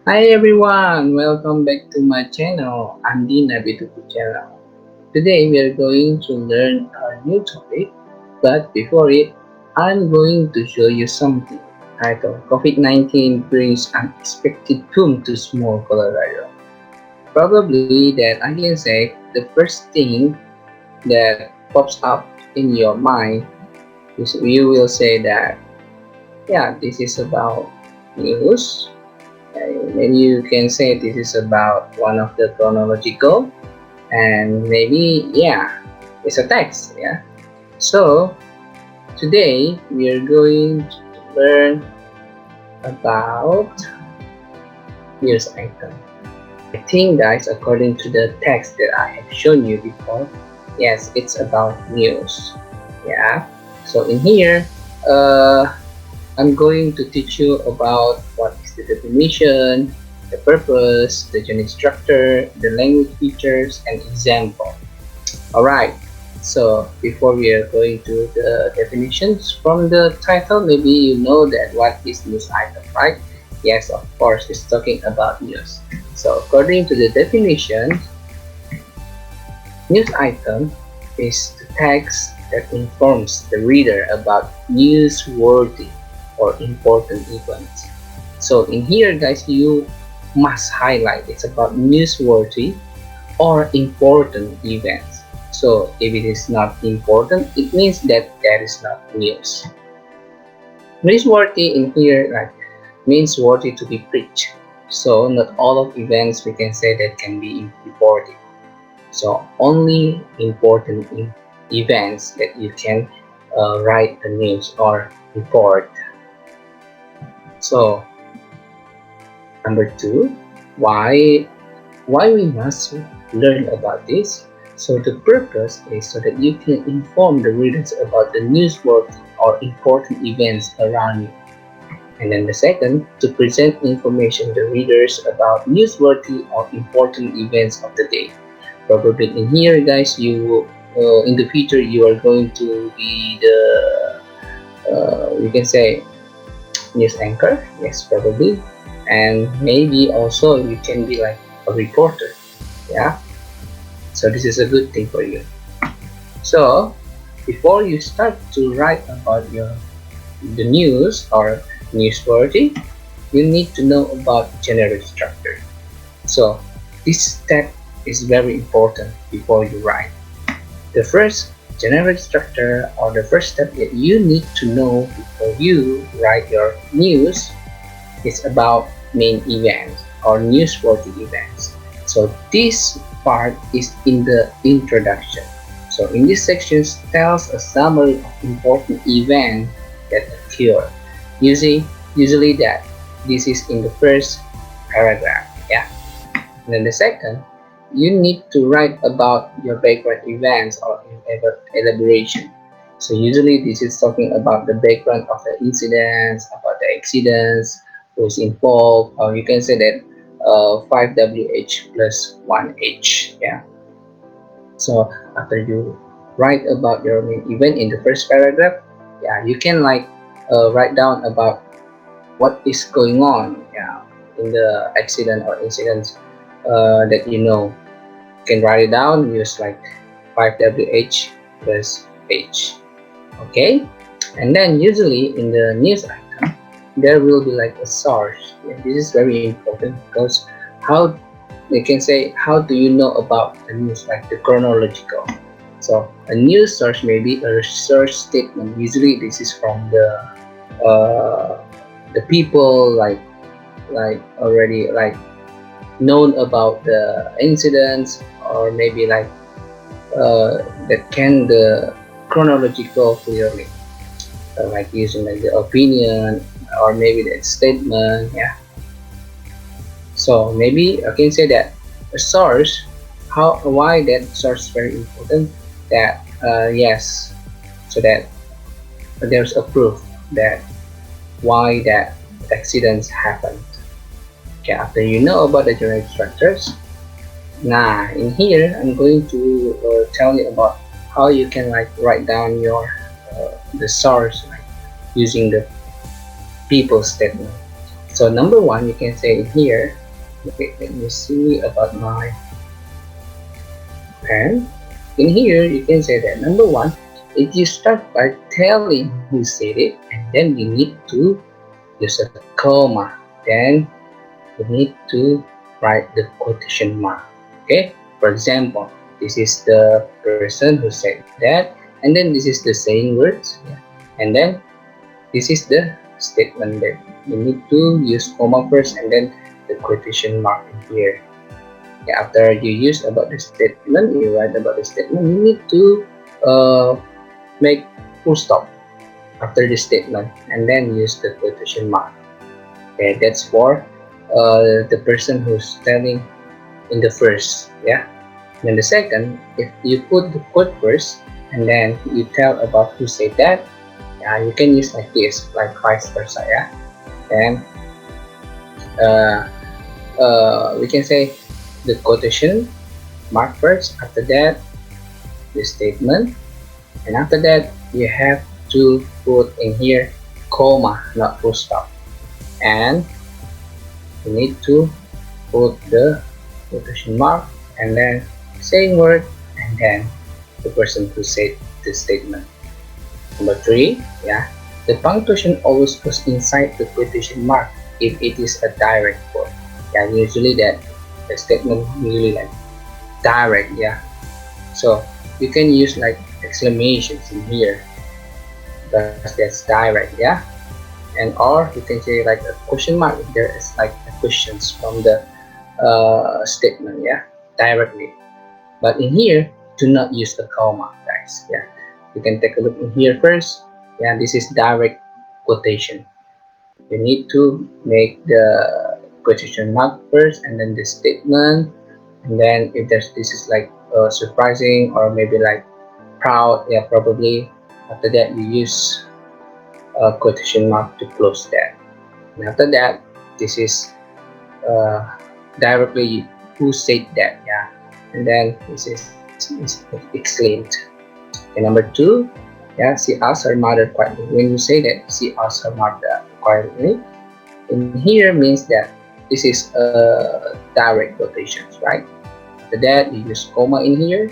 Hi everyone, welcome back to my channel, Andi Napitupulu channel. Today we are going to learn a new topic, but before it, I'm going to show you something titled COVID-19 brings unexpected boom to small Colorado. Probably that I can say the first thing that pops up in your mind is you will say that, yeah, this is about news. Maybe you can say this is about one of the chronological, and maybe, yeah, it's a text. Yeah. So today we are going to learn about news item. I think, guys, according to the text that I have shown you before, yes, it's about news. Yeah. So in here, uh, I'm going to teach you about what is the definition, the purpose, the generic structure, the language features, and example. Alright, so before we are going to the definitions from the title, maybe you know that what is news item, right? Yes, of course, it's talking about news. So according to the definition, news item is the text that informs the reader about newsworthy or important events. So in here, guys, you must highlight it's about newsworthy or important events. So if it is not important, it means that that is not news. Newsworthy in here like means worthy to be preached. So not all of events we can say that can be reported. So only important events that you can write the news or report. So number two, why we must learn about this. So the purpose is so that you can inform the readers about the newsworthy or important events around you. And then the second, to present information to readers about newsworthy or important events of the day. Probably in here, guys, you in the future you are going to be the you can say news anchor. Yes, probably, and maybe also you can be like a reporter. Yeah, so this is a good thing for you. So before you start to write about the news or newsworthy, you need to know about generic structure. So this step is very important before you write. The first generic structure or the first step that you need to know before you write your news is about main events or newsworthy events. So this part is in the introduction. So in this section tells a summary of important events that occur. Usually that this is in the first paragraph. Yeah. And then the second, you need to write about your background events or elaboration. So usually this is talking about the background of the incidents, about the accidents, who's involved, or you can say that 5WH plus 1H. Yeah. So after you write about your main event in the first paragraph, yeah, you can like write down about what is going on, yeah, in the accident or incidents that you know. You can write it down, use like 5WH plus H. Okay, and then usually in the news item there will be like a source. Yeah, this is very important because how they can say how do you know about the news, like the chronological. So a news source may be a research statement. Usually this is from uh, the people like already like known about the incidents, or maybe like that can the chronological clearly, like using like the opinion or maybe the statement. Yeah, so maybe I can say that a source, how why that source is very important, that yes, so that there's a proof that why that accidents happened. Okay, after you know about the generic structures, now in here I'm going to tell you about how you can like write down your the source, like using the people statement. So number one, you can say in here, okay, let me see about my pen. In here, you can say that number one, if you start by telling who said it, and then you need to use a comma, then you need to write the quotation mark. Okay, for example, this is the person who said that, and then this is the saying words, yeah. And then this is the statement that you need to use comma first and then the quotation mark in here. Yeah, after you use about the statement, you write about the statement, you need to make full stop after the statement and then use the quotation mark. Okay, that's for the person who's telling in the first, yeah. And then the second, if you put the quote first and then you tell about who said that, yeah, you can use like this, like vice versa, yeah. And uh, we can say the quotation mark first, after that the statement, and after that you have to put in here comma, not full stop, and you need to put the quotation mark and then saying word and then the person who said the statement. Number three, yeah, the punctuation always goes inside the quotation mark if it is a direct quote. Yeah, usually that the statement usually like direct, yeah. So you can use like exclamations in here because that's direct, yeah. And or you can say like a question mark if there is like questions from the statement, yeah, directly. But in here, do not use the comma, guys. Yeah, you can take a look in here first. Yeah, this is direct quotation. You need to make the quotation mark first, and then the statement, and then if there's this is like surprising or maybe like proud, yeah, probably. After that, you use a quotation mark to close that. And after that, this is uh, directly who said that, yeah. And then is exclaimed. And number two, yeah, she asked her mother quietly. When you say that she asked her mother quietly, in here means that this is direct quotations, right? After that you use comma in here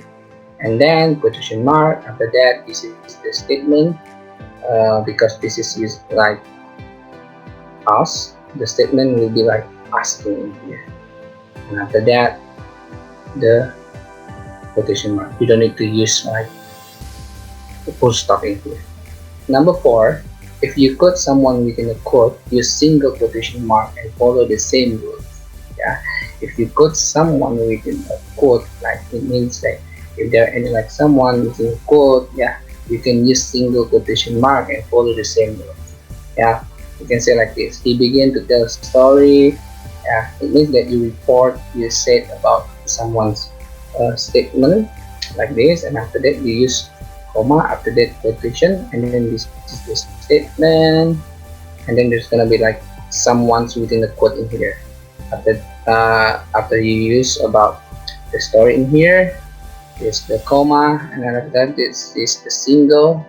and then quotation mark. After that this is the statement, because this is used like ask, the statement will be like asking in here. And after that the quotation mark. You don't need to use like the full stop in here. Number four, if you quote someone within a quote, use single quotation mark and follow the same rules. Yeah, if you quote someone within a quote, like it means that if there are any like someone within a quote, yeah, you can use single quotation mark and follow the same rules. Yeah, you can say like this: he began to tell a story. Yeah, it means that you report you said about someone's statement like this, and after that you use comma, after that quotation, and then this is the statement, and then there's gonna be like someone's within the quote in here. After you use about the story in here, is the comma, and then after that this is the single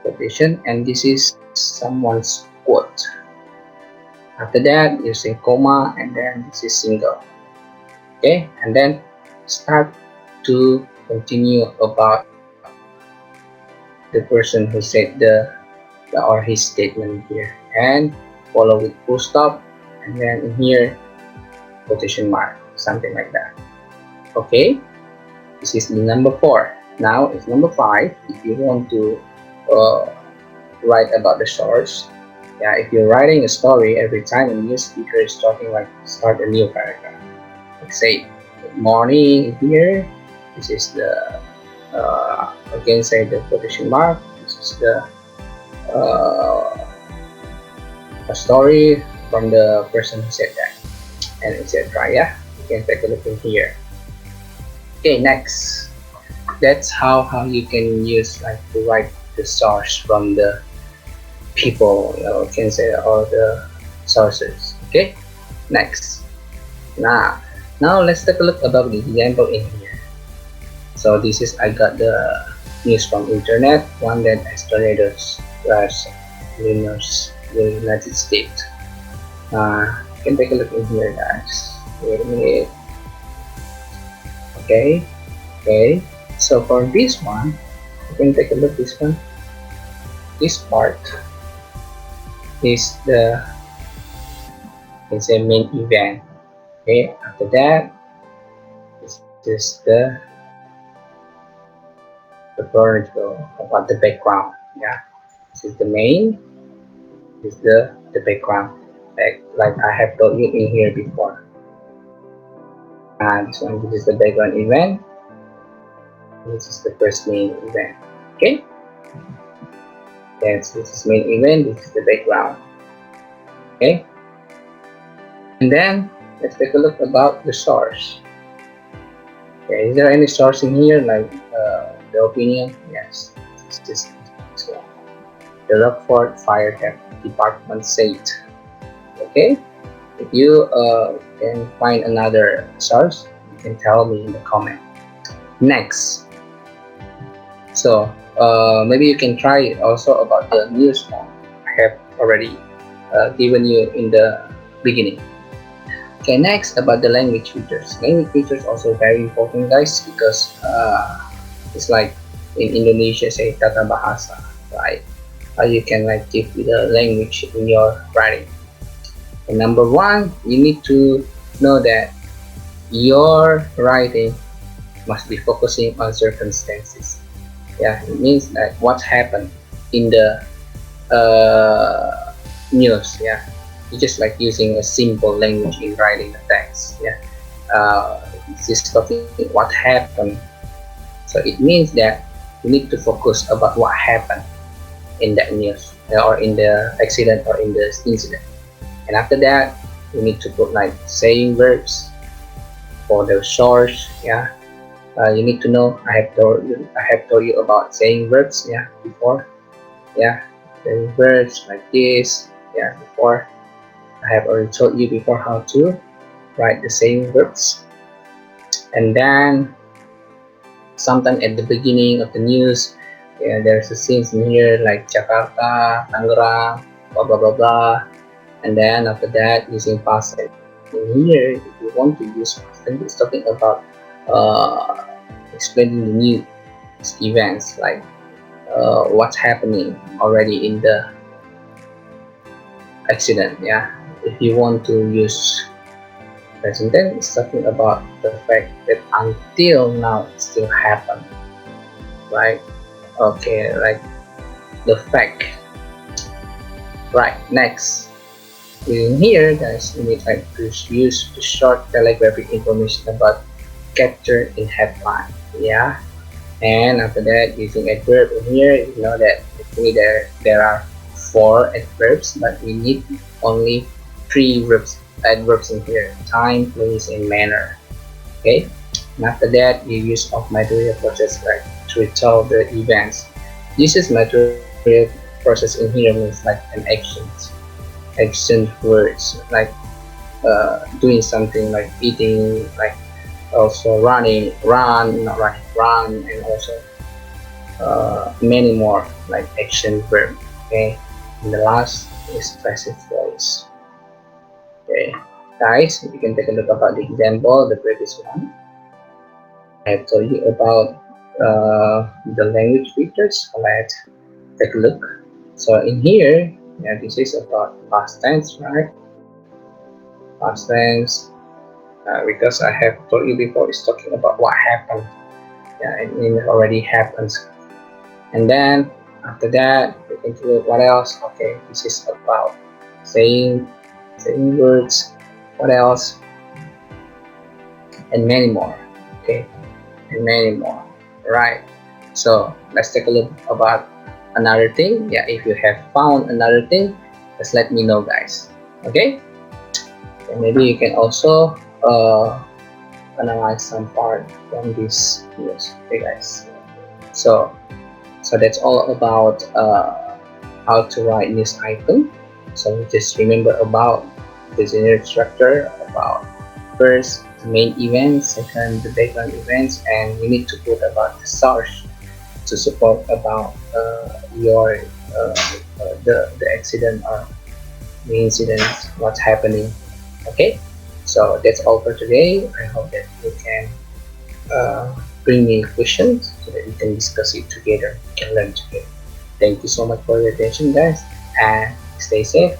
quotation, and this is someone's quote. After that using comma, and then this is single. Okay, and then start to continue about the person who said the or his statement here, and follow with full stop, and then in here quotation mark, something like that. Okay, this is the number four. Now it's number five. If you want to uh, write about the source, yeah, if you're writing a story, every time a new speaker is talking, like start a new paragraph, like say good morning here. This is the again say the quotation mark. This is the a story from the person who said that, and etc. Yeah, you can take a look in here. Okay, next, that's how you can use like to write the source from the people, you can say, all the sources. Okay, next, now let's take a look about the example in here. So this is, I got the news from internet, one that tornadoes crash in the United States. You can take a look in here, guys. Wait a minute. Okay, okay. So for this one, you can take a look. This one, this part is the is a main event. Okay. After that, this is the tutorial about the background. Yeah. This is the main. This is the background. Like I have told you in here before. And this one, this is the background event. This is the first main event. Okay. Yes, this is main event. This is the background. Okay. And then let's take a look about the source. Okay, is there any source in here like the opinion? Yes, this one. The Rockford Fire Department said. Okay, if you can find another source, you can tell me in the comment. Next, so maybe you can try also about the news form I have already given you in the beginning. Okay, next about the language features. Language features also very important, guys, because it's like in Indonesia say tata bahasa, right? You can like give the language in your writing. And number one, you need to know that your writing must be focusing on circumstances. Yeah, it means that what happened in the news. Yeah, it's just like using a simple language in writing the text. Yeah, just talking what happened. So it means that you need to focus about what happened in that news or in the accident or in the incident. And after that, you need to put like saying verbs for the source. Yeah, you need to know. I have told you about saying verbs. Yeah, before. Yeah, saying verbs like this. Yeah, before. I have already told you before how to write the saying verbs. And then sometime at the beginning of the news, yeah, there's a scenes in here like Jakarta, Tangerang, blah blah blah blah. And then after that, using past tense. In here, if you want to use past tense, it's talking about uh, explaining the new events like what's happening already in the accident. Yeah, if you want to use present tense, it's talking about the fact that until now it still happened, right? Okay, like the fact. Right, next. In here, guys, you need like to use the short telegraphic information about capture in headline. Yeah, and after that, using adverb in here, you know that actually there are 4 adverbs, but we need only 3 adverbs in here: time, place, and manner. Okay, and after that, you use of material process like to retell the events. This is material process in here means like an action words like doing something like eating, like also not running, run, and also many more like action verb. Okay, and the last is passive voice. Okay, guys, you can take a look about the example, the previous one. I have told you about the language features. Let's take a look. So in here, yeah, this is about past tense, right? Past tense, because I have told you before, it's talking about what happened. Yeah, it already happens. And then after that, we can look what else. Okay, this is about saying words. What else? And many more. Okay, and many more. Right. So let's take a look about another thing. Yeah, if you have found another thing, just let me know, guys. Okay. And maybe you can also analyze some part from this news. Okay, guys. So that's all about how to write news item. So just remember about the generic structure, about first the main events, second the background events, and you need to put about the source to support about your the accident or the incidents, what's happening. Okay, so that's all for today. I hope that you can uh, bring me questions so that we can discuss it together and learn together. Thank you so much for your attention, guys, and stay safe.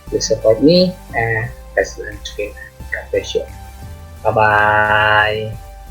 Please support me and let's learn together. God bless you. Bye bye.